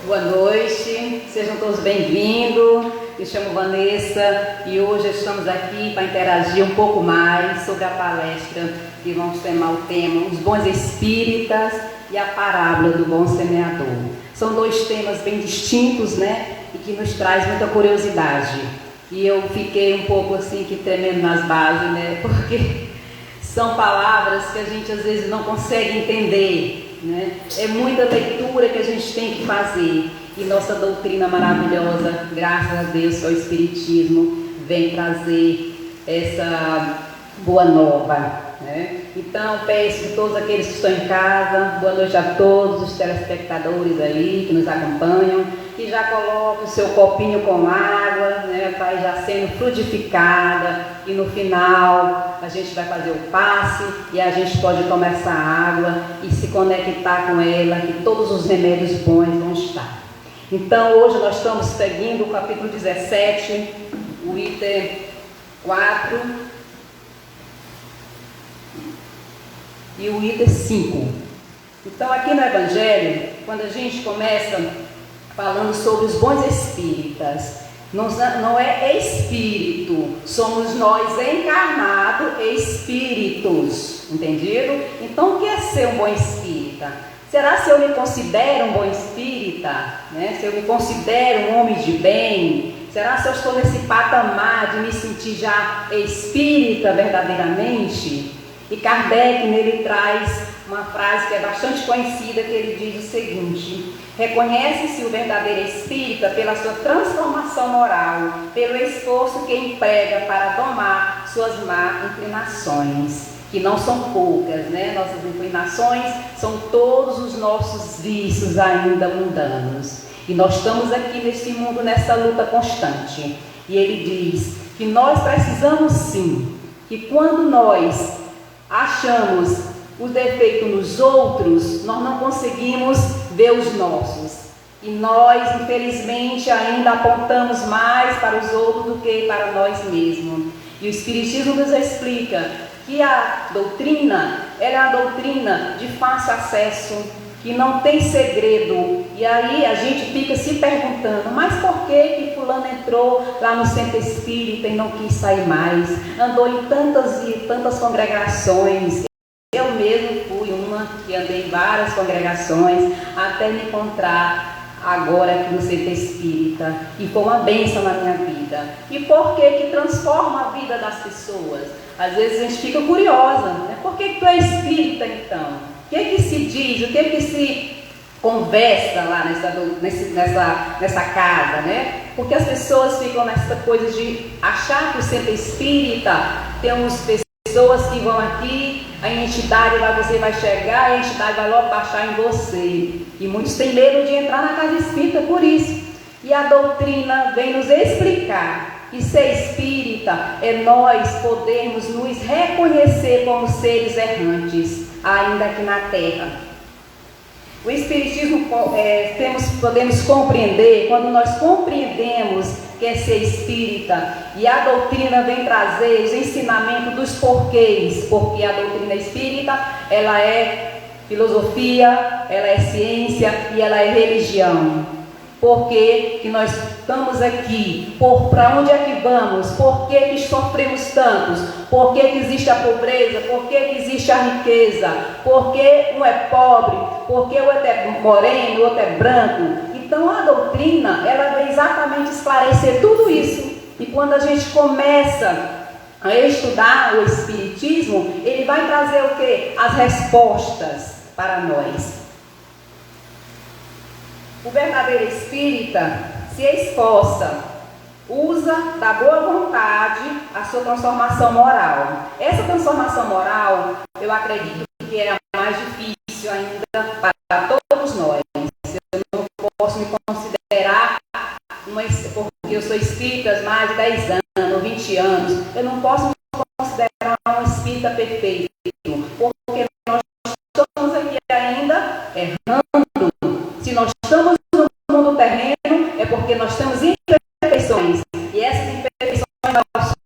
Boa noite, sejam todos bem-vindos. Me chamo Vanessa e hoje estamos aqui para interagir um pouco mais sobre a palestra que vamos chamar o tema Os Bons Espíritas e a Parábola do Bom Semeador. São dois temas bem distintos, né? E que nos traz muita curiosidade. E eu fiquei um pouco assim que tremendo nas bases, né? Porque são palavras que a gente às vezes não consegue entender. Né? É muita leitura que a gente tem que fazer e nossa doutrina maravilhosa, graças a Deus, que é o Espiritismo, vem trazer essa boa nova. Né? Então, peço que todos aqueles que estão em casa, boa noite a todos os telespectadores aí que nos acompanham, que já coloquem o seu copinho com água, né, para ir já sendo frutificada, e no final a gente vai fazer o passe e a gente pode tomar essa água e se conectar com ela, que todos os remédios bons vão estar. Então, hoje nós estamos seguindo o capítulo 17, o item 4 e o item 5. Então, aqui no Evangelho, quando a gente começa falando sobre os bons espíritas, não é espírito, somos nós encarnados espíritos, entendido? Então, o que é ser um bom espírita? Será se eu me considero um bom espírita? Né? Se eu me considero um homem de bem? Será se eu estou nesse patamar de me sentir já espírita verdadeiramente? E Kardec, nele traz uma frase que é bastante conhecida, que ele diz o seguinte: reconhece-se o verdadeiro espírita pela sua transformação moral, pelo esforço que emprega para domar suas más inclinações, que não são poucas, né? Nossas inclinações são todos os nossos vícios ainda mundanos. E nós estamos aqui nesse mundo, nessa luta constante. E ele diz que nós precisamos sim, que quando nós achamos o defeito nos outros, nós não conseguimos ver os nossos. E nós, infelizmente, ainda apontamos mais para os outros do que para nós mesmos. E o Espiritismo nos explica que a doutrina, ela é uma doutrina de fácil acesso, que não tem segredo. E aí a gente fica se perguntando, mas por que fulano entrou lá no centro espírita e não quis sair mais? Andou em tantas e tantas congregações. Eu mesmo fui uma que andei em várias congregações até me encontrar agora aqui no centro espírita. E foi uma bênção na minha vida. E por que transforma a vida das pessoas? Às vezes a gente fica curiosa, né? Por que tu é espírita então? O que se diz, o que se conversa lá nessa casa, né? Porque as pessoas ficam nessa coisa de achar que o centro espírita tem umas pessoas que vão aqui, a entidade você vai chegar, a entidade vai logo baixar em você. E muitos têm medo de entrar na casa espírita por isso. E a doutrina vem nos explicar que ser espírita é nós podermos nos reconhecer como seres errantes, ainda aqui na Terra. O Espiritismo podemos compreender, quando nós compreendemos que é ser espírita, e a doutrina vem trazer os ensinamentos dos porquês, porque a doutrina espírita, ela é filosofia, ela é ciência e ela é religião. Por que nós estamos aqui? Para onde é que vamos? Por que sofremos tantos? Por que existe a pobreza? Por que existe a riqueza? Por que um é pobre? Por que o outro é moreno, o outro é branco? Então a doutrina, ela vem exatamente esclarecer tudo isso. E quando a gente começa a estudar o Espiritismo, ele vai trazer o quê? As respostas para nós. O verdadeiro espírita se esforça, usa da boa vontade a sua transformação moral. Essa transformação moral, eu acredito que é a mais difícil ainda para todos nós. Eu não posso me considerar porque eu sou espírita há mais de 10 anos, 20 anos, eu não posso me considerar um espírita perfeito, porque nós estamos aqui ainda errando. Se nós estamos no mundo terreno, é porque nós temos imperfeições. E essas imperfeições,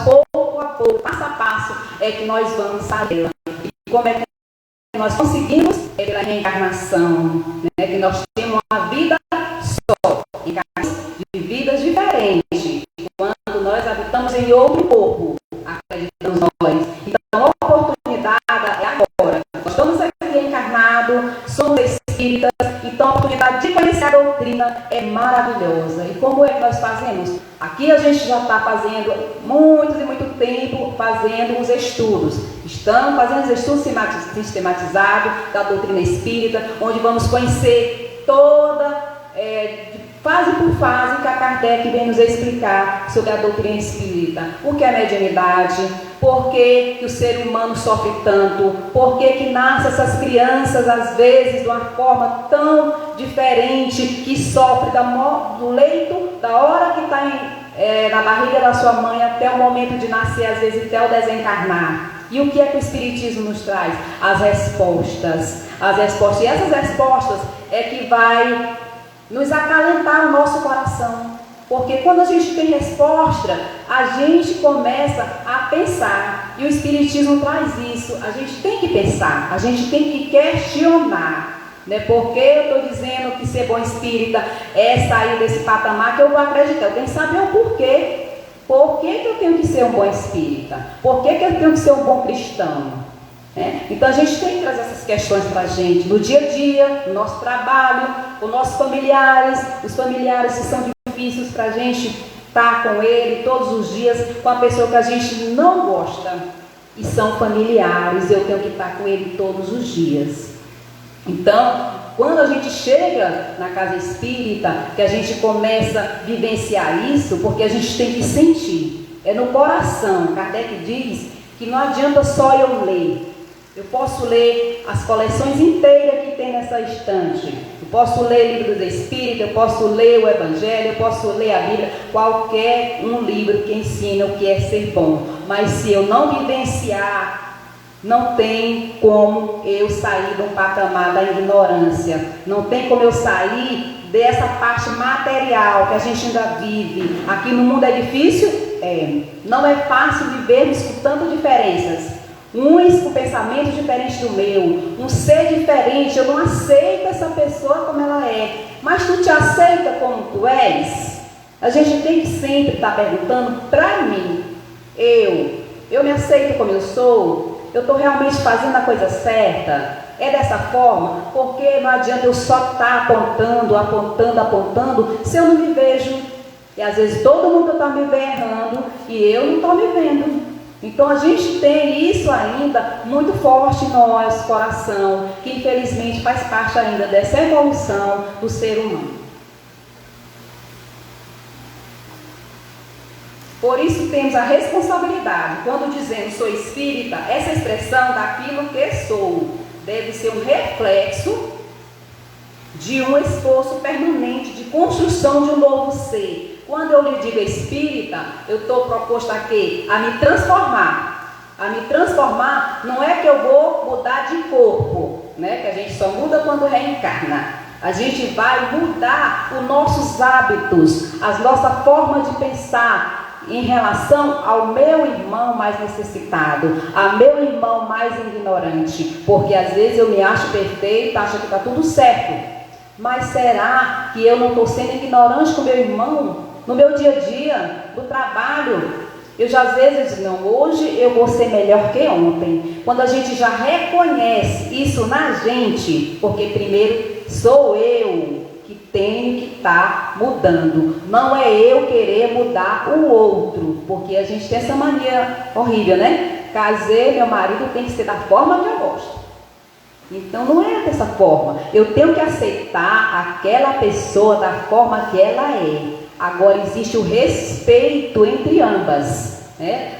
pouco a pouco, passo a passo, é que nós vamos saber. E como é que nós conseguimos? É pela reencarnação, né? Que nós temos uma vida só. em outro corpo, acreditamos nós. Então a oportunidade é agora. Nós estamos aqui encarnados, somos espíritas, então a oportunidade de conhecer a doutrina é maravilhosa. E como é que nós fazemos? Aqui a gente já está fazendo muito tempo, fazendo os estudos. Estamos fazendo os estudos sistematizados da doutrina espírita, onde vamos conhecer toda, fase por fase, que a Kardec vem nos explicar sobre a doutrina espírita. O que é mediunidade, por que o ser humano sofre tanto, por que nascem essas crianças, às vezes, de uma forma tão diferente, que sofre do leito, da hora que está na barriga da sua mãe, até o momento de nascer, às vezes, até o desencarnar. E o que é que o Espiritismo nos traz? As respostas. E essas respostas é que vai nos acalentar o nosso coração. Porque quando a gente tem resposta, a gente começa a pensar. E o Espiritismo traz isso. A gente tem que pensar, a gente tem que questionar. Porque eu estou dizendo que ser bom espírita é sair desse patamar que eu vou acreditar. Eu tenho que saber o porquê. Por que eu tenho que ser um bom espírita? Por que eu tenho que ser um bom cristão? Então a gente tem que trazer essas questões para a gente no dia a dia, no nosso trabalho, com nossos familiares, os familiares que são difíceis para a gente estar com ele todos os dias, com a pessoa que a gente não gosta e são familiares, eu tenho que estar com ele todos os dias. Então, quando a gente chega na casa espírita, que a gente começa a vivenciar isso, porque a gente tem que sentir, é no coração. Kardec diz que não adianta só eu ler. Eu posso ler as coleções inteiras que tem nessa estante. Eu posso ler livro dos Espíritos, eu posso ler o Evangelho, eu posso ler a Bíblia, qualquer um livro que ensina o que é ser bom. Mas se eu não vivenciar, não tem como eu sair de um patamar da ignorância. Não tem como eu sair dessa parte material que a gente ainda vive. Aqui no mundo é difícil? Não é fácil vivermos com tantas diferenças. Uns com pensamentos diferentes do meu, um ser diferente. Eu não aceito essa pessoa como ela é, mas tu te aceita como tu és? A gente tem que sempre estar perguntando para mim, eu me aceito como eu sou? Eu estou realmente fazendo a coisa certa? É dessa forma? Porque não adianta eu só estar apontando, se eu não me vejo. E às vezes todo mundo está me vendo errando e eu não estou me vendo. Então a gente tem isso ainda muito forte em nosso coração, que infelizmente faz parte ainda dessa evolução do ser humano. Por isso temos a responsabilidade, quando dizemos sou espírita, essa expressão daquilo que sou deve ser um reflexo de um esforço permanente de construção de um novo ser. Quando eu lhe digo espírita, eu estou proposto a quê? A me transformar. A me transformar não é que eu vou mudar de corpo, que a gente só muda quando reencarna. A gente vai mudar os nossos hábitos, a nossa forma de pensar em relação ao meu irmão mais necessitado, ao meu irmão mais ignorante. Porque às vezes eu me acho perfeita, acho que está tudo certo. Mas será que eu não estou sendo ignorante com meu irmão? No meu dia a dia, no trabalho, eu já às vezes digo, não, hoje eu vou ser melhor que ontem. Quando a gente já reconhece isso na gente, porque primeiro sou eu que tenho que estar mudando. Não é eu querer mudar o outro, porque a gente tem essa mania horrível, Casei, meu marido tem que ser da forma que eu gosto. Então não é dessa forma. Eu tenho que aceitar aquela pessoa da forma que ela é. Agora existe o respeito entre ambas,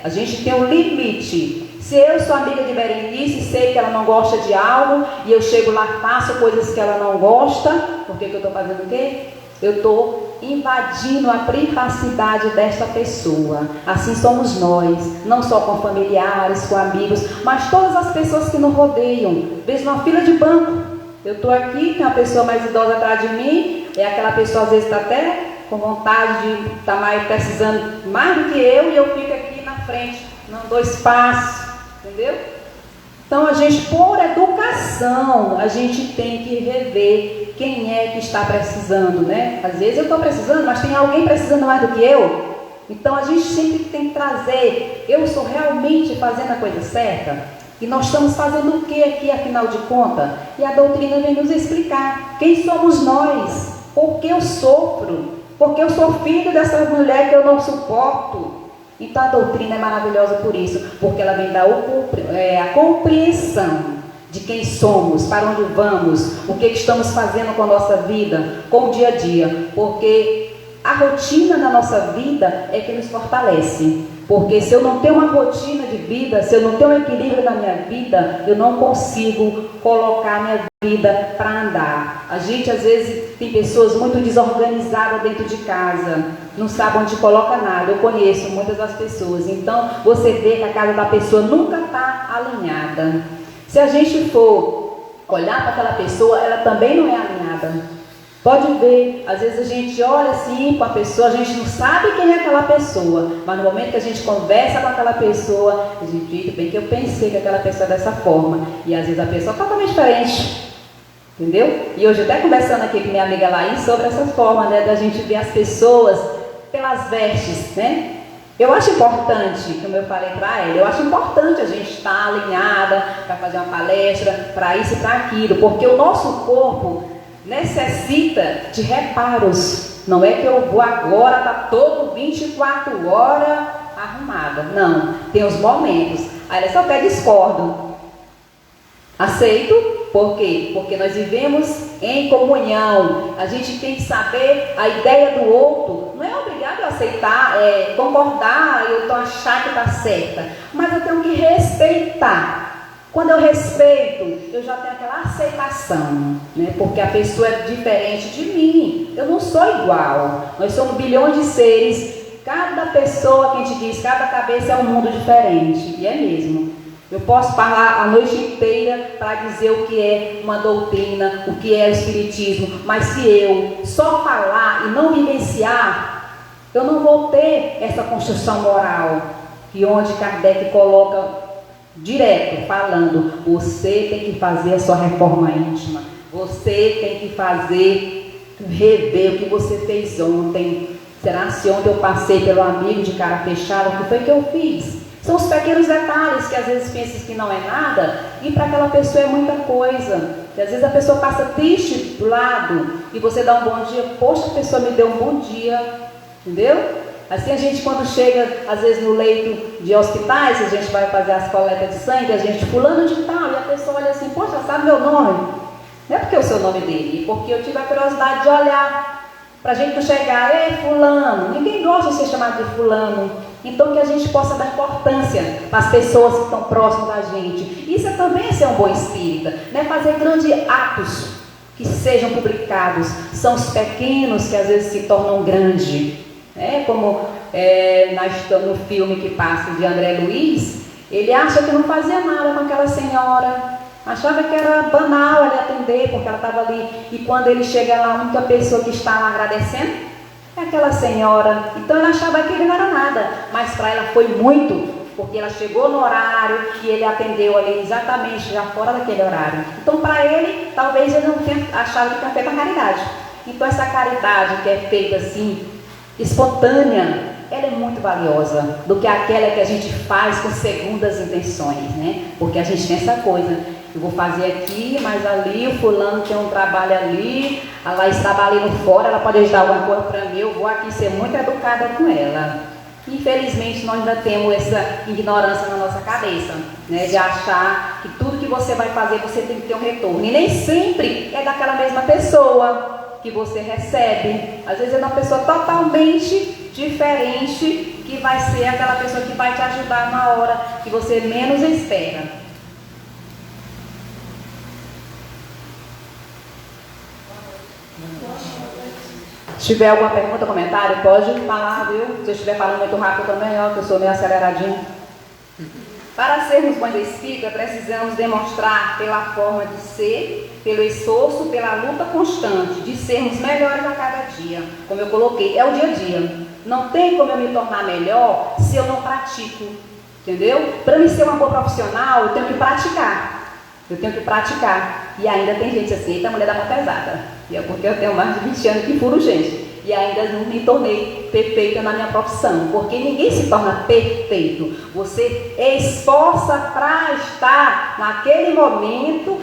A gente tem um limite. Se eu sou amiga de Berenice, sei que ela não gosta de algo, e eu chego lá, faço coisas que ela não gosta, por que eu estou fazendo o quê? Eu estou invadindo a privacidade desta pessoa. Assim somos nós, não só com familiares, com amigos, mas todas as pessoas que nos rodeiam. Vejo uma fila de banco, eu estou aqui, tem uma pessoa mais idosa atrás de mim, e aquela pessoa às vezes está até com vontade de estar mais precisando mais do que eu, e eu fico aqui na frente, não dou espaço, entendeu? Então a gente, por educação, a gente tem que rever quem é que está precisando, Às vezes eu estou precisando, mas tem alguém precisando mais do que eu. Então a gente sempre tem que trazer, eu estou realmente fazendo a coisa certa? E nós estamos fazendo o que aqui, afinal de contas? E a doutrina vem nos explicar quem somos nós, por que eu sofro, porque eu sou filho dessa mulher que eu não suporto. Então a doutrina é maravilhosa por isso, porque ela vem dar a compreensão de quem somos, para onde vamos, o que estamos fazendo com a nossa vida, com o dia a dia, porque a rotina na nossa vida é que nos fortalece. Porque se eu não tenho uma rotina de vida, se eu não tenho um equilíbrio na minha vida, eu não consigo colocar a minha vida para andar. A gente às vezes tem pessoas muito desorganizadas dentro de casa, não sabe onde coloca nada. Eu conheço muitas das pessoas, então você vê que a casa da pessoa nunca está alinhada. Se a gente for olhar para aquela pessoa, ela também não é alinhada. Pode ver, às vezes a gente olha assim com a pessoa, a gente não sabe quem é aquela pessoa, mas no momento que a gente conversa com aquela pessoa, a gente diz, bem que eu pensei que aquela pessoa é dessa forma, e às vezes a pessoa é totalmente diferente, entendeu? E hoje até conversando aqui com minha amiga Laís sobre essa forma, né, da gente ver as pessoas pelas vestes, né? Eu acho importante, como eu falei para ela, eu acho importante a gente estar alinhada para fazer uma palestra, para isso e para aquilo, porque o nosso corpo necessita de reparos. Não é que eu vou agora, está todo 24 horas arrumada. Não, tem os momentos. Aí ela só até discordo. Aceito, por quê? Porque nós vivemos em comunhão. A gente tem que saber a ideia do outro. Não é obrigado a aceitar, concordar, eu achar que está certa. Mas eu tenho que respeitar. Quando eu respeito, eu já tenho aquela aceitação, né? Porque a pessoa é diferente de mim, eu não sou igual, nós somos bilhões de seres, cada pessoa que a gente diz, cada cabeça é um mundo diferente, e é mesmo. Eu posso falar a noite inteira para dizer o que é uma doutrina, o que é o espiritismo, mas se eu só falar e não vivenciar, eu não vou ter essa construção moral, que onde Kardec coloca direto, falando, você tem que fazer a sua reforma íntima, você tem que rever o que você fez ontem. Será se ontem eu passei pelo amigo de cara fechada, o que foi que eu fiz? São os pequenos detalhes que às vezes pensam que não é nada, e para aquela pessoa é muita coisa. E às vezes a pessoa passa triste do lado, e você dá um bom dia, poxa, a pessoa me deu um bom dia, entendeu? Assim a gente quando chega, às vezes no leito de hospitais, a gente vai fazer as coletas de sangue, a gente fulano de tal, e a pessoa olha assim, poxa, sabe meu nome? Não é porque é o seu nome dele, é porque eu tive a curiosidade de olhar, para a gente não chegar, ei fulano, ninguém gosta de ser chamado de fulano. Então que a gente possa dar importância para as pessoas que estão próximas da gente. Isso é também ser um bom espírita, né? Fazer grandes atos que sejam publicados, são os pequenos que às vezes se tornam grandes. Como no filme que passa de André Luiz, ele acha que não fazia nada com aquela senhora, achava que era banal ele atender, porque ela estava ali, e quando ele chega lá, a única pessoa que está lá agradecendo é aquela senhora. Então ele achava que ele não era nada, mas para ela foi muito, porque ela chegou no horário e ele atendeu ali exatamente já fora daquele horário. Então para ele, talvez ele não tenha achado que tinha feito a caridade. Então essa caridade que é feita assim, espontânea, ela é muito valiosa do que aquela que a gente faz com segundas intenções, né? Porque a gente tem essa coisa, eu vou fazer aqui, mas ali o fulano tem um trabalho ali, a Laís estava ali no fora, ela pode ajudar alguma coisa para mim, eu vou aqui ser muito educada com ela. Infelizmente nós ainda temos essa ignorância na nossa cabeça, né? De achar que tudo que você vai fazer você tem que ter um retorno, e nem sempre é daquela mesma pessoa que você recebe. Às vezes é uma pessoa totalmente diferente, que vai ser aquela pessoa que vai te ajudar na hora que você menos espera. Se tiver alguma pergunta, comentário, pode falar, viu? Se eu estiver falando muito rápido também, que eu sou meio aceleradinho. Para sermos bons espíritas, precisamos demonstrar pela forma de ser, pelo esforço, pela luta constante, de sermos melhores a cada dia. Como eu coloquei, é o dia a dia. Não tem como eu me tornar melhor se eu não pratico, entendeu? Para me ser uma boa profissional, eu tenho que praticar. Eu tenho que praticar. E ainda tem gente assim, eita, mulher da mão pesada. E é porque eu tenho mais de 20 anos que furo gente. E e ainda não me tornei perfeita na minha profissão, porque ninguém se torna perfeito. Você esforça para estar naquele momento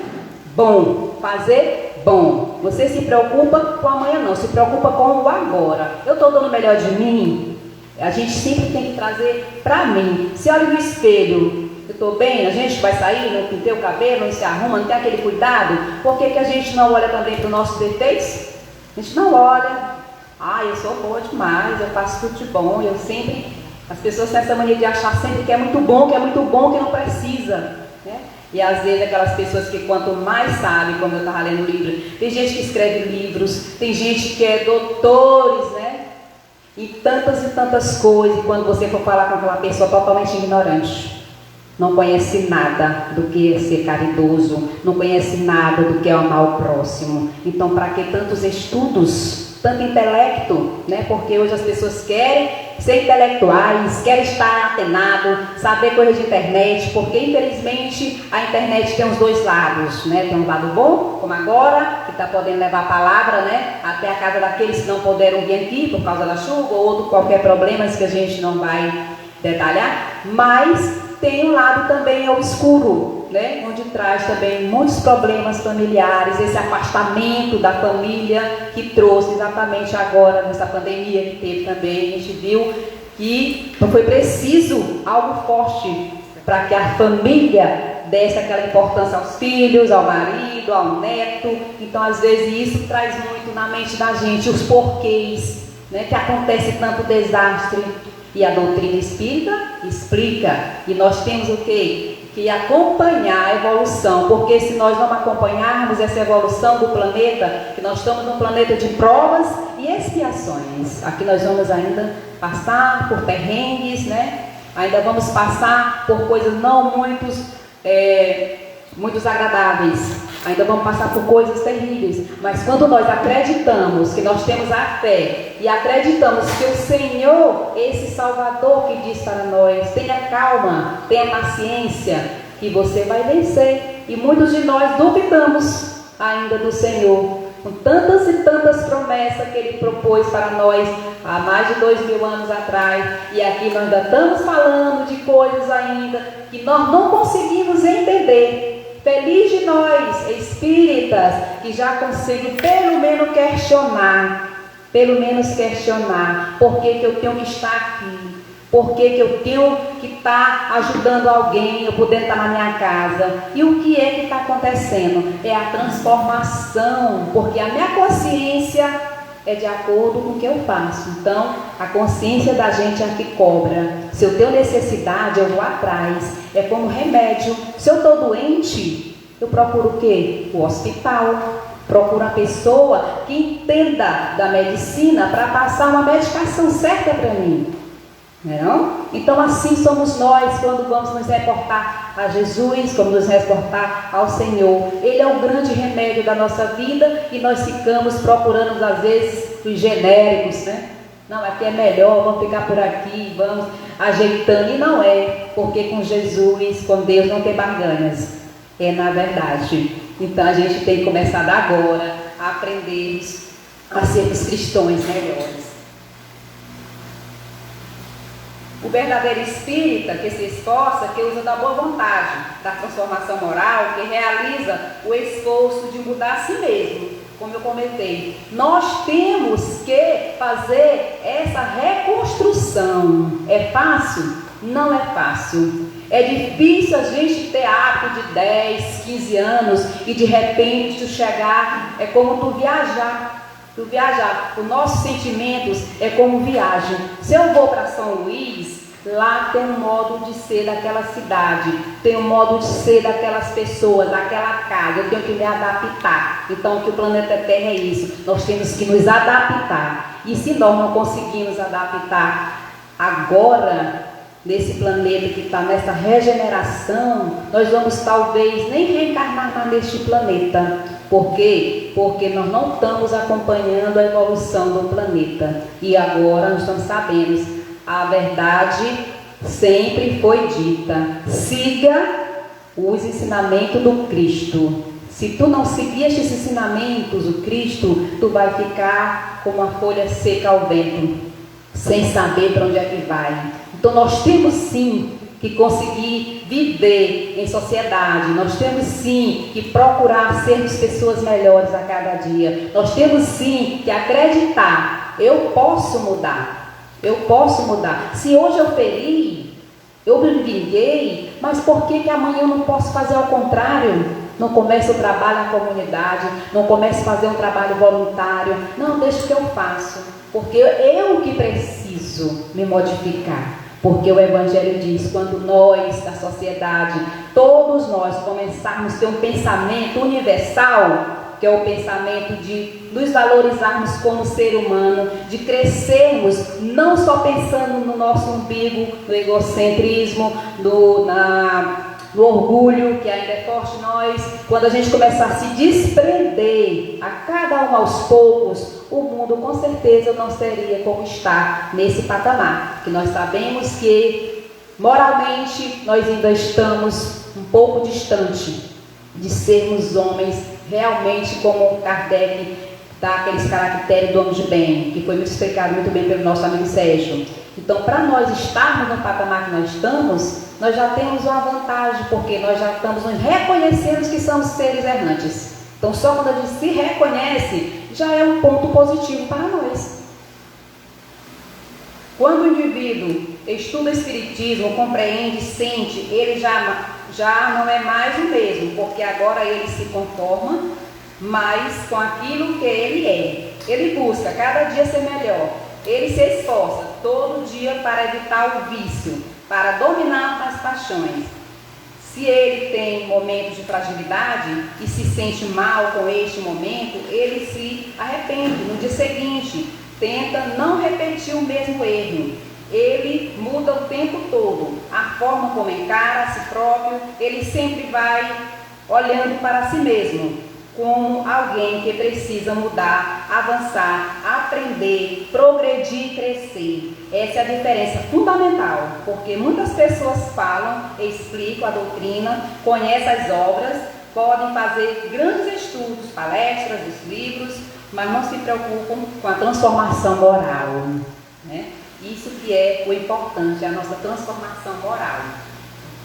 bom, fazer bom. Você se preocupa com o amanhã, não, se preocupa com o agora. Eu estou dando o melhor de mim? A gente sempre tem que trazer para mim. Se olha no espelho, eu estou bem, a gente vai sair, não pintei o cabelo, não se arruma, não tem aquele cuidado. Por que a gente não olha também para os nossos defeitos? A gente não olha. Eu sou boa demais, eu faço tudo de bom, eu sempre... As pessoas têm essa mania de achar sempre que é muito bom, que não precisa, né? E às vezes aquelas pessoas que quanto mais sabem, como eu estava lendo o livro, tem gente que escreve livros, tem gente que é doutores, né? E tantas coisas, e quando você for falar com aquela pessoa totalmente ignorante, não conhece nada do que é ser caridoso, não conhece nada do que é amar o próximo. Então, para que tantos estudos, tanto intelecto, né? Porque hoje as pessoas querem ser intelectuais, querem estar atenado, saber coisas de internet, porque infelizmente a internet tem os dois lados, né? Tem um lado bom, como agora, que está podendo levar a palavra, né? Até a casa daqueles que não puderam vir aqui por causa da chuva ou outro qualquer problema que a gente não vai detalhar, mas tem um lado também obscuro, né? Onde traz também muitos problemas familiares, esse afastamento da família que trouxe exatamente agora nessa pandemia que teve também. A gente viu que foi preciso algo forte para que a família desse aquela importância aos filhos, ao marido, ao neto. Então, às vezes, isso traz muito na mente da gente os porquês, né? Que acontece tanto desastre. E a doutrina espírita explica, e nós temos o quê? Que acompanhar a evolução, porque se nós não acompanharmos essa evolução do planeta, que nós estamos num planeta de provas e expiações, aqui nós vamos ainda passar por perrengues, né? Ainda vamos passar por coisas não muito agradáveis, ainda vamos passar por coisas terríveis, mas quando nós acreditamos que nós temos a fé e acreditamos que o Senhor, esse Salvador que diz para nós, tenha calma, tenha paciência, que você vai vencer. E muitos de nós duvidamos ainda do Senhor, com tantas e tantas promessas que Ele propôs para nós há mais de 2000 anos atrás, e aqui nós ainda estamos falando de coisas ainda que nós não conseguimos entender. Feliz de nós, espíritas, que já conseguem pelo menos questionar, por que eu tenho que estar aqui, por que eu tenho que estar ajudando alguém, eu podendo estar na minha casa. E o que é que está acontecendo? É a transformação, porque a minha consciência é de acordo com o que eu faço. Então, a consciência da gente é a que cobra. Se eu tenho necessidade, eu vou atrás. É como remédio. Se eu estou doente, eu procuro o quê? O hospital. Procuro uma pessoa que entenda da medicina para passar uma medicação certa para mim. Não? Então assim somos nós quando vamos nos reportar a Jesus, como nos reportar ao Senhor. Ele é o grande remédio da nossa vida e nós ficamos procurando às vezes os genéricos, né? Não, aqui é melhor, vamos ficar por aqui, vamos ajeitando. E não é, porque com Jesus, com Deus não tem barganhas. É na verdade. Então a gente tem que começar agora a aprendermos a sermos cristãos melhores. O verdadeiro espírita que se esforça, que usa da boa vontade, da transformação moral, que realiza o esforço de mudar a si mesmo, como eu comentei. Nós temos que fazer essa reconstrução. É fácil? Não é fácil. É difícil a gente ter hábito de 10, 15 anos e de repente tu chegar, é como tu viajar. Os nossos sentimentos é como viagem. Se eu vou para São Luís, lá tem um modo de ser daquela cidade, tem um modo de ser daquelas pessoas, daquela casa, eu tenho que me adaptar. Então, que o planeta Terra é isso, nós temos que nos adaptar. E se nós não conseguimos adaptar agora, nesse planeta que está nessa regeneração, nós vamos talvez nem reencarnar neste planeta. Por quê? Porque nós não estamos acompanhando a evolução do planeta. E agora nós estamos sabendo, a verdade sempre foi dita. Siga os ensinamentos do Cristo. Se tu não seguir estes ensinamentos, o Cristo, tu vai ficar como uma folha seca ao vento, sem saber para onde é que vai. Então nós temos sim que conseguir viver em sociedade, nós temos sim que procurar sermos pessoas melhores a cada dia, nós temos sim que acreditar, eu posso mudar, se hoje eu feri, eu me vinguei, mas por que amanhã eu não posso fazer ao contrário? Não começo o trabalho na comunidade, não começo a fazer um trabalho voluntário, não, deixa que eu faço, porque eu que preciso me modificar. Porque o Evangelho diz, quando nós, da sociedade, todos nós começarmos a ter um pensamento universal, que é o pensamento de nos valorizarmos como ser humano, de crescermos, não só pensando no nosso umbigo, no egocentrismo, no orgulho, que ainda é forte em nós, quando a gente começar a se desprender a cada um aos poucos, o mundo com certeza não seria como está nesse patamar, que nós sabemos que moralmente nós ainda estamos um pouco distante de sermos homens realmente como Kardec dá aqueles caracteres do homem de bem, que foi me explicado muito bem pelo nosso amigo Sérgio. Então, para nós estarmos no patamar que nós estamos, nós já temos uma vantagem, porque nós já estamos nos reconhecendo que somos seres errantes. Então, só quando a gente se reconhece, já é um ponto positivo para nós. Quando o indivíduo estuda o Espiritismo, compreende, sente, ele já não é mais o mesmo, porque agora ele se conforma mais com aquilo que ele é. Ele busca cada dia ser melhor. Ele se esforça todo dia para evitar o vício, para dominar as paixões. Se ele tem momentos de fragilidade e se sente mal com este momento, ele se arrepende no dia seguinte, tenta não repetir o mesmo erro. Ele muda o tempo todo, a forma como encara a si próprio, ele sempre vai olhando para si mesmo, como alguém que precisa mudar, avançar, aprender, progredir e crescer. Essa é a diferença fundamental, porque muitas pessoas falam, explicam a doutrina, conhecem as obras, podem fazer grandes estudos, palestras, os livros, mas não se preocupam com a transformação moral, né? Isso que é o importante, a nossa transformação moral.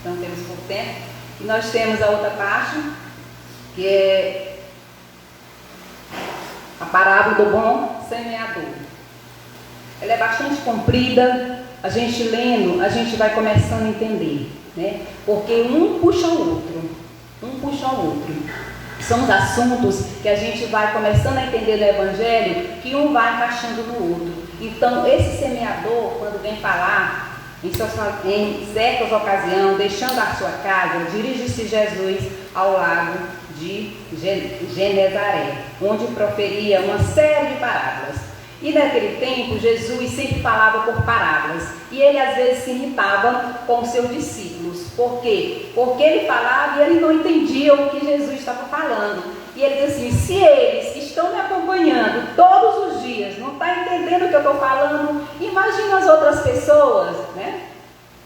Então temos por tempo. E nós temos a outra parte, que é a parábola do bom semeador. Ela é bastante comprida, a gente lendo, a gente vai começando a entender, né? Porque um puxa o outro. São os assuntos que a gente vai começando a entender no Evangelho, que um vai encaixando no outro. Então, esse semeador, quando vem falar, em certas ocasiões, deixando a sua casa, dirige-se Jesus ao lago de Genezaré, onde proferia uma série de parábolas. E naquele tempo, Jesus sempre falava por parábolas. E ele às vezes se irritava com os seus discípulos. Por quê? Porque ele falava e eles não entendiam o que Jesus estava falando. E ele diz assim, se eles estão me acompanhando todos os dias, não estão entendendo o que eu estou falando, imagina as outras pessoas, né?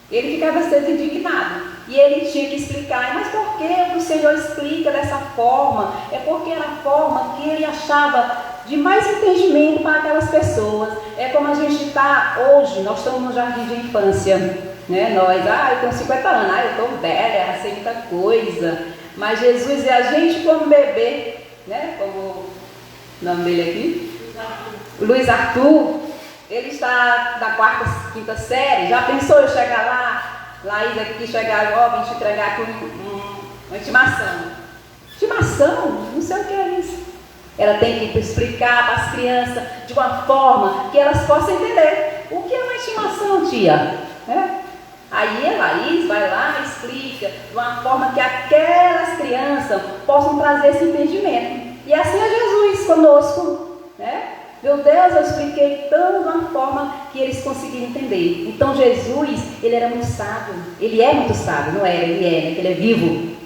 Ele ficava sendo indignado. E ele tinha que explicar, mas por que o Senhor explica dessa forma? É porque era a forma que ele achava de mais entendimento para aquelas pessoas. É como a gente está hoje, nós estamos no jardim de infância, né? Nós, eu tenho 50 anos, eu estou velha, já sei muita coisa. Mas Jesus é a gente como bebê, né? Como o nome dele aqui? Luiz Arthur. Ele está da 4ª, 5ª série. Já pensou eu chegar lá? Laís aqui chegar, vim te entregar aqui uma intimação. Intimação? Não sei o que é isso. Ela tem que explicar para as crianças de uma forma que elas possam entender. O que é uma intimação, tia? Aí a Laís vai lá e explica de uma forma que aquelas crianças possam trazer esse entendimento. E assim é Jesus conosco, né? Meu Deus, eu expliquei tão de uma forma que eles conseguiram entender. Então Jesus, ele era muito sábio. Ele é muito sábio, não era? Ele é, né? Ele é vivo.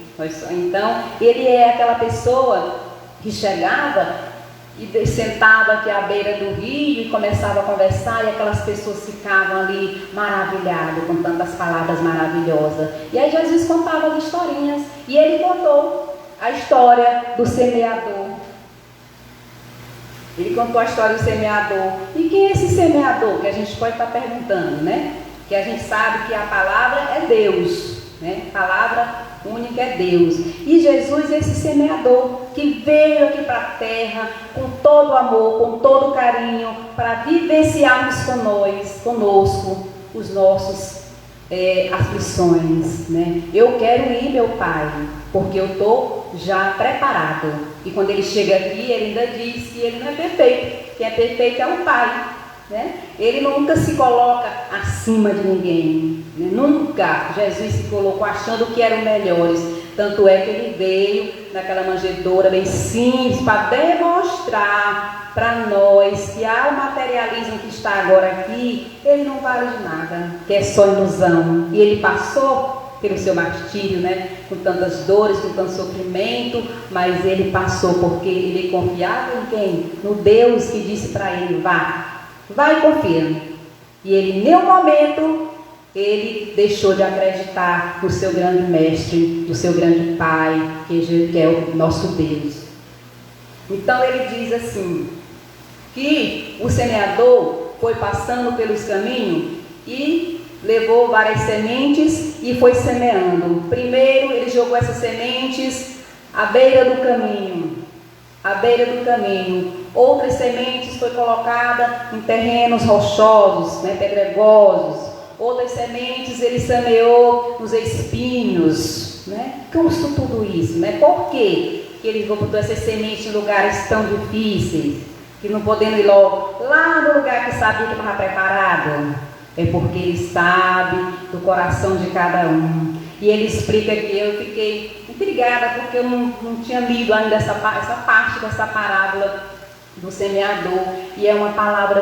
Então, ele é aquela pessoa que chegava e sentava aqui à beira do rio e começava a conversar, e aquelas pessoas ficavam ali maravilhadas com tantas palavras maravilhosas. E aí Jesus contava as historinhas, e ele contou a história do semeador. Ele contou a história do semeador. E quem é esse semeador? Que a gente pode estar perguntando, né? Que a gente sabe que a palavra é Deus, né? A palavra única é Deus. E Jesus é esse semeador que veio aqui para a terra com todo amor, com todo carinho, para vivenciarmos conosco os nossos aflições, né? Eu quero ir, meu Pai, porque eu estou já preparado. E quando ele chega aqui, ele ainda diz que ele não é perfeito. Quem é perfeito é o Pai, né? Ele nunca se coloca acima de ninguém, né? Nunca Jesus se colocou achando que eram melhores. Tanto é que ele veio naquela manjedoura bem simples para demonstrar para nós que o materialismo que está agora aqui, ele não vale de nada, que é só ilusão. E ele passou pelo seu martírio, né? Com tantas dores, com tanto sofrimento, mas ele passou porque ele confiava em quem? No Deus que disse para ele: vai e confia. E ele, em nenhum momento, ele deixou de acreditar no seu grande mestre, no seu grande Pai, que é o nosso Deus. Então ele diz assim, que o semeador foi passando pelos caminhos e levou várias sementes e foi semeando. Primeiro ele jogou essas sementes à beira do caminho. À beira do caminho. Outras sementes foi colocada em terrenos rochosos, né, pedregosos. Outras sementes ele semeou nos espinhos, né? Custa tudo isso, né? Por quê que ele botou essas sementes em lugares tão difíceis, que não podendo ir logo lá no lugar que sabia que estava preparado? É porque ele sabe do coração de cada um. E ele explica que eu fiquei intrigada porque eu não tinha lido ainda essa parte dessa parábola do semeador. E é uma palavra,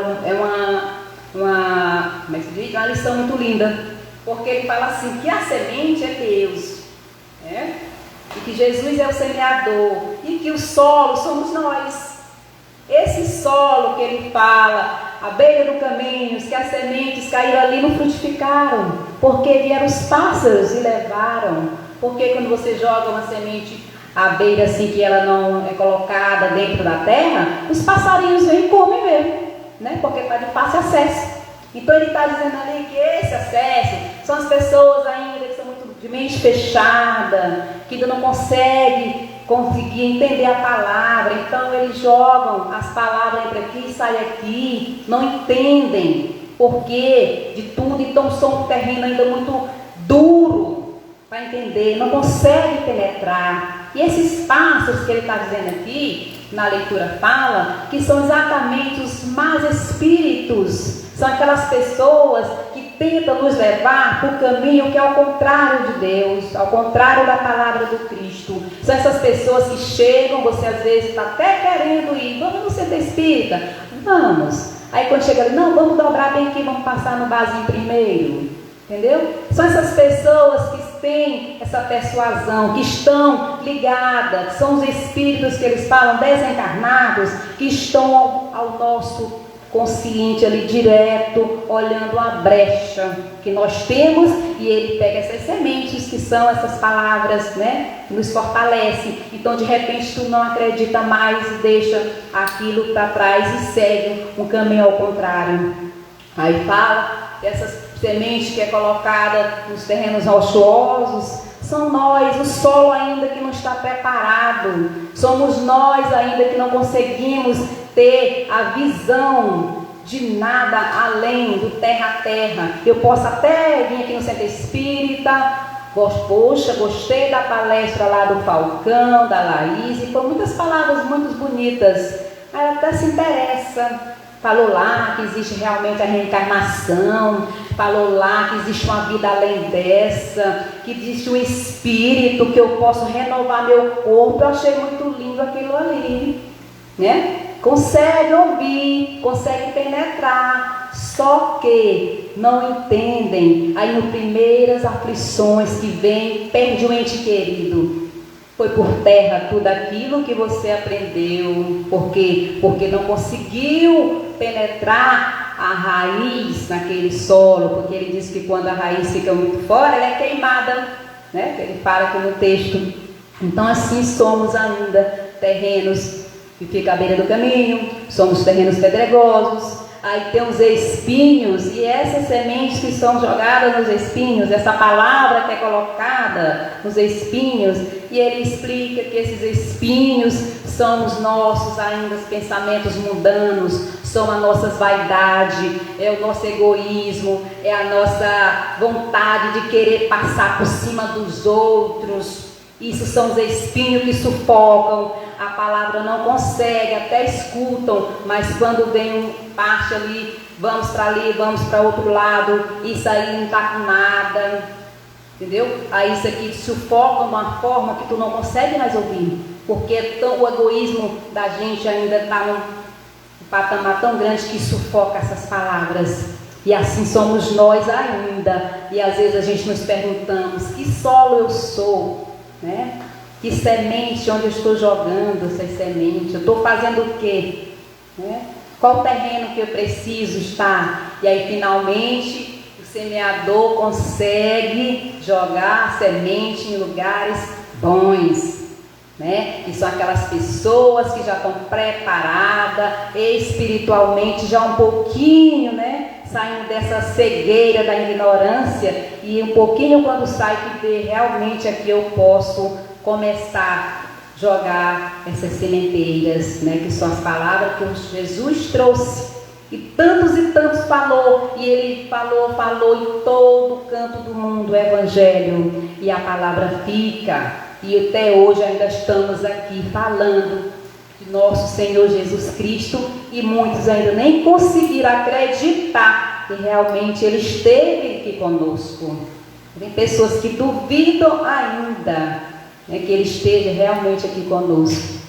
como é que se diz? Uma lição muito linda, porque ele fala assim, que a semente é Deus, né? E que Jesus é o semeador, e que o solo somos nós. Esse solo que ele fala, à beira do caminho, que as sementes caíram ali e não frutificaram, porque vieram os pássaros e levaram. Porque quando você joga uma semente à beira assim, que ela não é colocada dentro da terra, os passarinhos vêm e comem mesmo, né? Porque está de fácil acesso. Então ele está dizendo ali que esse acesso são as pessoas ainda que são muito de mente fechada, que ainda não conseguem entender a palavra. Então eles jogam as palavras entre aqui e saem aqui, não entendem porquê de tudo, então são um terreno ainda muito duro para entender, não consegue penetrar. E esses passos que ele está dizendo aqui, na leitura fala, que são exatamente os más espíritos, são aquelas pessoas que tentam nos levar para o caminho que é ao contrário de Deus, ao contrário da palavra do Cristo. São essas pessoas que chegam, você às vezes está até querendo ir, vamos no centro espírita? Vamos. Aí quando chega ali, não, vamos dobrar bem aqui, vamos passar no barzinho primeiro. Entendeu? São essas pessoas que têm essa persuasão, que estão ligadas, são os espíritos que eles falam, desencarnados, que estão ao nosso consciente ali direto, olhando a brecha que nós temos, e ele pega essas sementes que são essas palavras, né, que nos fortalecem. Então de repente tu não acredita mais e deixa aquilo para trás e segue um caminho ao contrário. Aí fala dessas sementes que é colocada nos terrenos rochosos, são nós, o solo ainda que não está preparado, somos nós ainda que não conseguimos ter a visão de nada além do terra a terra. Eu posso até vir aqui no centro espírita, poxa, gostei da palestra lá do Falcão, da Laís, e foram muitas palavras muito bonitas, ela até se interessa. Falou lá que existe realmente a reencarnação, falou lá que existe uma vida além dessa, que existe um espírito, que eu posso renovar meu corpo. Eu achei muito lindo aquilo ali, né? Consegue ouvir, consegue penetrar, só que não entendem. Aí no primeiras aflições que vem, perde um ente querido. Foi por terra tudo aquilo que você aprendeu. Por quê? Porque não conseguiu penetrar a raiz naquele solo. Porque ele diz que quando a raiz fica muito fora, ela é queimada, né? Ele fala aqui no texto. Então assim somos ainda terrenos que ficam à beira do caminho, somos terrenos pedregosos, aí tem os espinhos, e essas sementes que são jogadas nos espinhos, essa palavra que é colocada nos espinhos, e ele explica que esses espinhos são os nossos ainda os pensamentos mundanos, são as nossas vaidades, é o nosso egoísmo, é a nossa vontade de querer passar por cima dos outros. Isso são os espinhos que sufocam, a palavra não consegue, até escutam, mas quando vem parte ali, vamos para outro lado, isso aí não está com nada, entendeu? Aí isso aqui te sufoca de uma forma que tu não consegue mais ouvir, porque o egoísmo da gente ainda está num patamar tão grande que sufoca essas palavras. E assim somos nós ainda, e às vezes a gente nos perguntamos, que solo eu sou? Né? Que semente, onde eu estou jogando essas sementes? Eu estou fazendo o quê? Né? Qual terreno que eu preciso estar? E aí finalmente o semeador consegue jogar a semente em lugares bons, né? Que são aquelas pessoas que já estão preparadas espiritualmente, já um pouquinho, né? Saindo dessa cegueira da ignorância, e um pouquinho quando sai que vê realmente aqui eu posso começar a jogar essas sementeiras, né, que são as palavras que Jesus trouxe, e tantos falou, e ele falou em todo canto do mundo o evangelho, e a palavra fica, e até hoje ainda estamos aqui falando de nosso Senhor Jesus Cristo, e muitos ainda nem conseguiram acreditar que realmente Ele esteve aqui conosco. Tem pessoas que duvidam ainda, né, que Ele esteja realmente aqui conosco.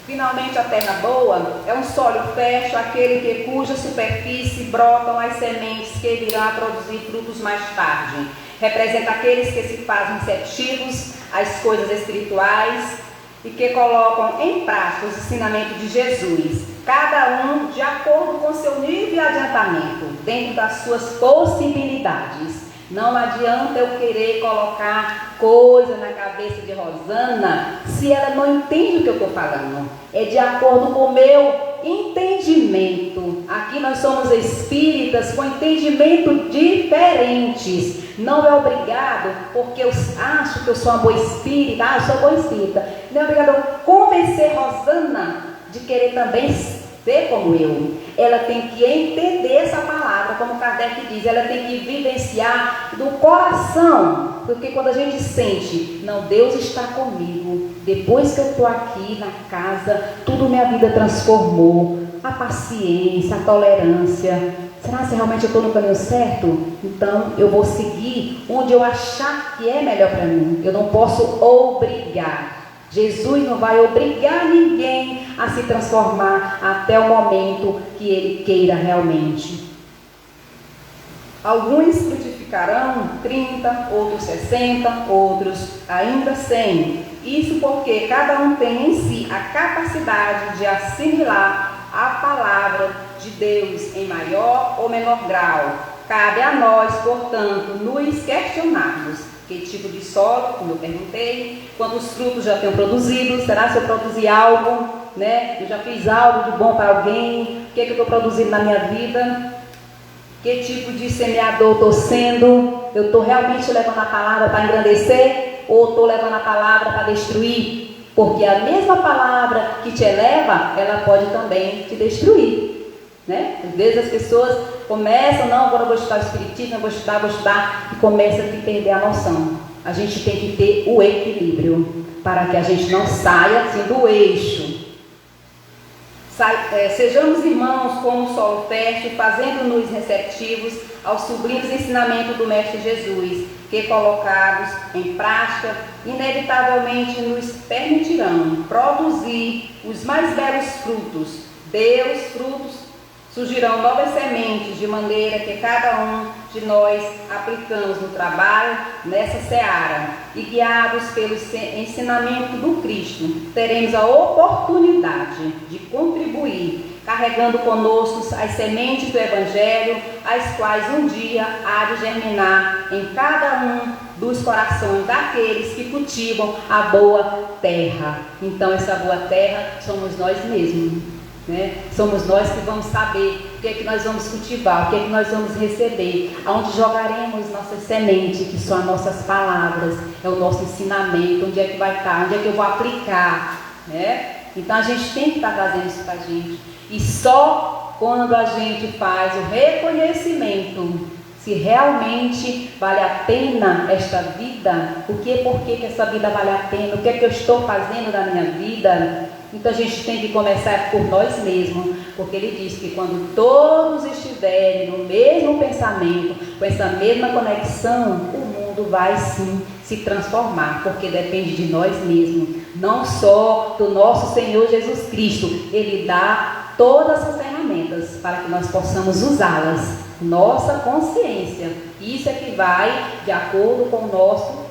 Finalmente a terra boa é um solo fértil, aquele cuja superfície brotam as sementes que virão a produzir frutos mais tarde. Representa aqueles que se fazem receptivos às coisas espirituais e que colocam em prática os ensinamentos de Jesus, cada um de acordo com seu nível de adiantamento, dentro das suas possibilidades. Não adianta eu querer colocar coisa na cabeça de Rosana se ela não entende o que eu estou falando. É de acordo com o meu entendimento. Aqui nós somos espíritas com entendimento diferentes. Não é obrigado, porque eu acho que eu sou uma boa espírita, eu sou boa espírita. Não é obrigado a convencer Rosana de querer também ser como eu. Ela tem que entender essa palavra, como Kardec diz, ela tem que vivenciar do coração, porque quando a gente sente, não, Deus está comigo, depois que eu estou aqui na casa, tudo minha vida transformou, a paciência, a tolerância, será que realmente eu estou no caminho certo? Então eu vou seguir onde eu achar que é melhor para mim, eu não posso obrigar. Jesus não vai obrigar ninguém a se transformar até o momento que ele queira realmente. Alguns frutificarão 30, outros 60, outros ainda 100. Isso porque cada um tem em si a capacidade de assimilar a palavra de Deus em maior ou menor grau. Cabe a nós, portanto, nos questionarmos. Que tipo de solo, como eu perguntei, quantos frutos já tenho produzido, será se eu produzi algo, né? Eu já fiz algo de bom para alguém, o que eu estou produzindo na minha vida, que tipo de semeador estou sendo, eu estou realmente levando a palavra para engrandecer, ou estou levando a palavra para destruir, porque a mesma palavra que te eleva, ela pode também te destruir. Né? Às vezes as pessoas começam, não, agora eu vou estudar o espiritismo, vou estudar, e começa a perder a noção. A gente tem que ter o equilíbrio, para que a gente não saia assim do eixo. Sejamos irmãos como o solo fértil, fazendo-nos receptivos aos sublimes ensinamentos do Mestre Jesus, que colocados em prática, inevitavelmente nos permitirão produzir os mais belos frutos. Frutos surgirão novas sementes, de maneira que cada um de nós aplicamos no trabalho, nessa seara, e guiados pelo ensinamento do Cristo, teremos a oportunidade de contribuir carregando conosco as sementes do Evangelho, as quais um dia há de germinar em cada um dos corações daqueles que cultivam a boa terra. Então essa boa terra somos nós mesmos, né? Somos nós que vamos saber o que é que nós vamos cultivar, o que é que nós vamos receber, aonde jogaremos nossas sementes, que são as nossas palavras, é o nosso ensinamento, onde é que vai estar, onde é que eu vou aplicar, né? Então a gente tem que estar trazendo isso para a gente. E só quando a gente faz o reconhecimento se realmente vale a pena esta vida, por que essa vida vale a pena, o que é que eu estou fazendo na minha vida. Então a gente tem que começar por nós mesmos, porque ele diz que quando todos estiverem no mesmo pensamento, com essa mesma conexão, o mundo vai sim se transformar, porque depende de nós mesmos, não só do nosso Senhor Jesus Cristo. Ele dá todas as ferramentas para que nós possamos usá-las, nossa consciência. Isso é que vai de acordo com o nosso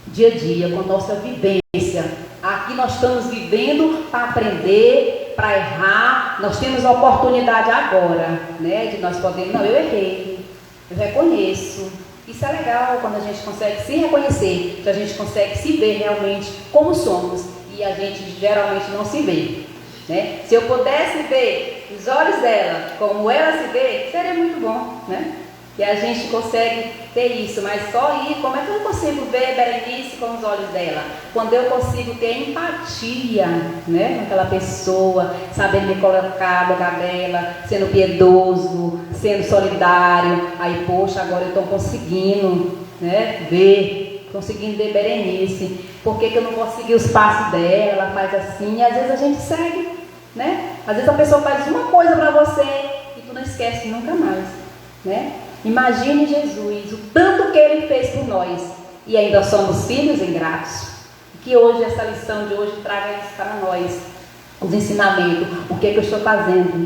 dia a dia, com a nossa vivência. Aqui nós estamos vivendo para aprender, para errar. Nós temos a oportunidade agora, né, de nós podermos, não, eu errei, eu reconheço. Isso é legal quando a gente consegue se reconhecer, que a gente consegue se ver realmente como somos, e a gente geralmente não se vê, né? Se eu pudesse ver os olhos dela como ela se vê, seria muito bom, né? E a gente consegue ter isso, mas só ir, como é que eu consigo ver Berenice com os olhos dela? Quando eu consigo ter empatia, né, com aquela pessoa, sabendo me colocar no lugar dela, sendo piedoso, sendo solidário. Aí, poxa, agora eu estou conseguindo, né, conseguindo ver Berenice. Por que eu não vou seguir os passos dela? Ela faz assim, e às vezes a gente segue, né? Às vezes a pessoa faz uma coisa para você e tu não esquece nunca mais, né? Imagine Jesus, o tanto que Ele fez por nós, e ainda somos filhos ingratos. Que hoje, essa lição de hoje, traga isso para nós, os ensinamentos, o que é que eu estou fazendo,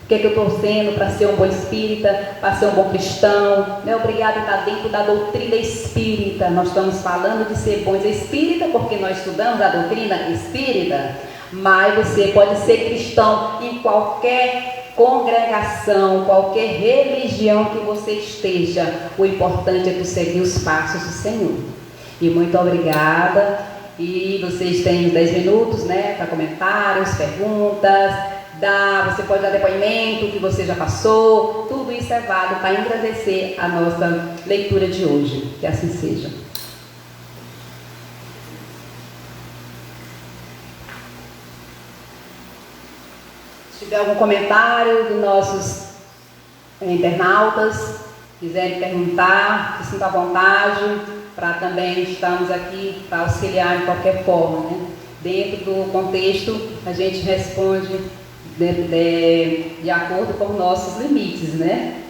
o que é que eu estou sendo para ser um bom espírita, para ser um bom cristão, né? Obrigado, está dentro da doutrina espírita. Nós estamos falando de ser bons espíritas, porque nós estudamos a doutrina espírita, mas você pode ser cristão em qualquer congregação, qualquer religião que você esteja. O importante é tu seguir os passos do Senhor. E muito obrigada. E vocês têm 10 minutos, né, para comentários, perguntas. Você pode dar depoimento que você já passou. Tudo isso é válido para engrandecer a nossa leitura de hoje. Que assim seja. Se tiver algum comentário dos nossos internautas, quiserem perguntar, se sinta à vontade, para também estarmos aqui para auxiliar de qualquer forma, né? Dentro do contexto, a gente responde de acordo com os nossos limites, né?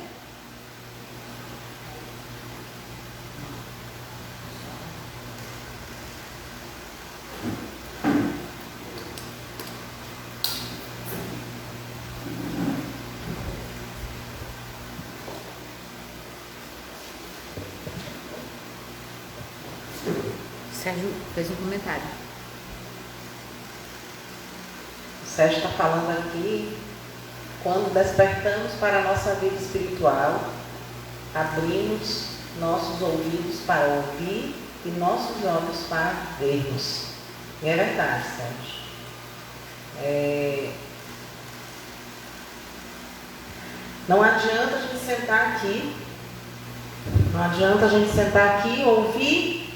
Sérgio fez um comentário. O Sérgio está falando aqui, quando despertamos para a nossa vida espiritual, abrimos nossos ouvidos para ouvir e nossos olhos para vermos. E é verdade, Sérgio. Não adianta a gente sentar aqui, ouvir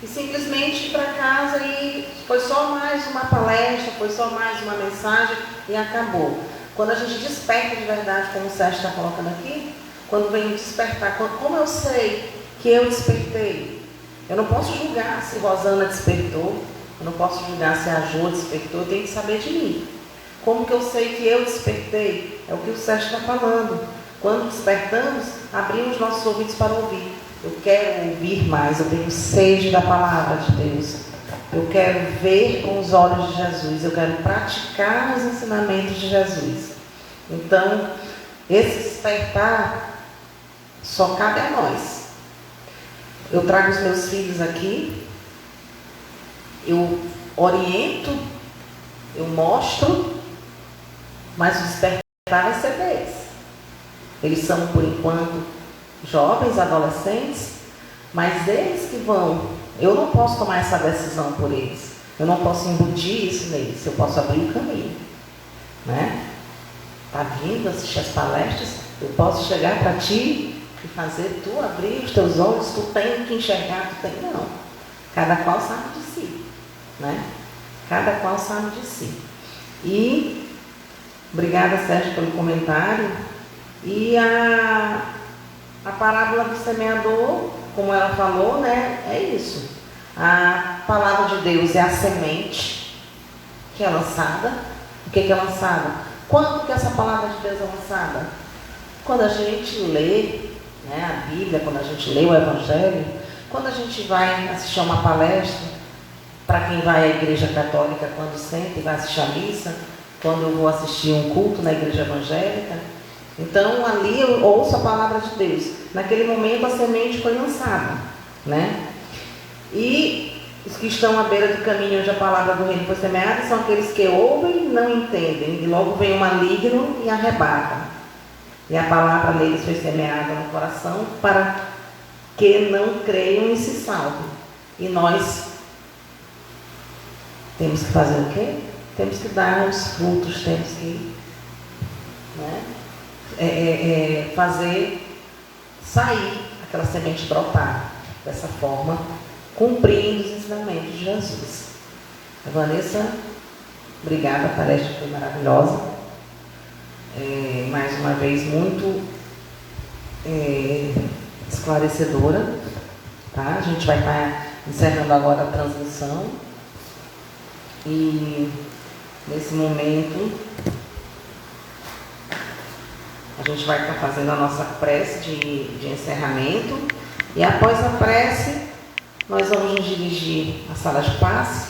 e simplesmente ir para casa e foi só mais uma palestra, foi só mais uma mensagem e acabou. Quando a gente desperta de verdade, como o Sérgio está colocando aqui, quando vem despertar, como eu sei que eu despertei? Eu não posso julgar se Rosana despertou, eu não posso julgar se a Jo despertou, eu tenho que saber de mim. Como que eu sei que eu despertei? É o que o Sérgio está falando. Quando despertamos, abrimos nossos ouvidos para ouvir. Eu quero ouvir mais, eu tenho sede da palavra de Deus. Eu quero ver com os olhos de Jesus, eu quero praticar os ensinamentos de Jesus. Então, esse despertar só cabe a nós. Eu trago os meus filhos aqui, eu oriento, eu mostro, mas o despertar vai ser deles. Eles são, por enquanto, jovens, adolescentes, mas eles que vão. Eu não posso tomar essa decisão por eles. Eu não posso embutir isso neles. Eu posso abrir o caminho, né? Tá vindo assistir as palestras? Eu posso chegar para ti e fazer tu abrir os teus olhos. Tu tem que enxergar, tu tem. Não. Cada qual sabe de si, né? Cada qual sabe de si. E obrigada, Sérgio, pelo comentário. E a parábola do semeador, como ela falou, né? É isso. A palavra de Deus é a semente que é lançada. O que é lançada? Quando que essa palavra de Deus é lançada? Quando a gente lê, né, a Bíblia, quando a gente lê o Evangelho, quando a gente vai assistir a uma palestra, para quem vai à igreja católica, quando senta e vai assistir a missa, quando eu vou assistir um culto na igreja evangélica, então ali eu ouço a palavra de Deus. Naquele momento a semente foi lançada, né? E os que estão à beira do caminho onde a palavra do reino foi semeada são aqueles que ouvem e não entendem, e logo vem o maligno e arrebata. E a palavra deles foi semeada no coração para que não creiam e se salvem. E nós temos que fazer o quê? Temos que dar os frutos, temos que, né, fazer sair aquela semente brotar. Dessa forma, cumprindo os ensinamentos de Jesus. A Vanessa, obrigada, a palestra foi maravilhosa. Mais uma vez, muito esclarecedora. Tá? A gente vai estar encerrando agora a transmissão. E nesse momento, a gente vai estar fazendo a nossa prece de encerramento. E após a prece, nós vamos nos dirigir à sala de passe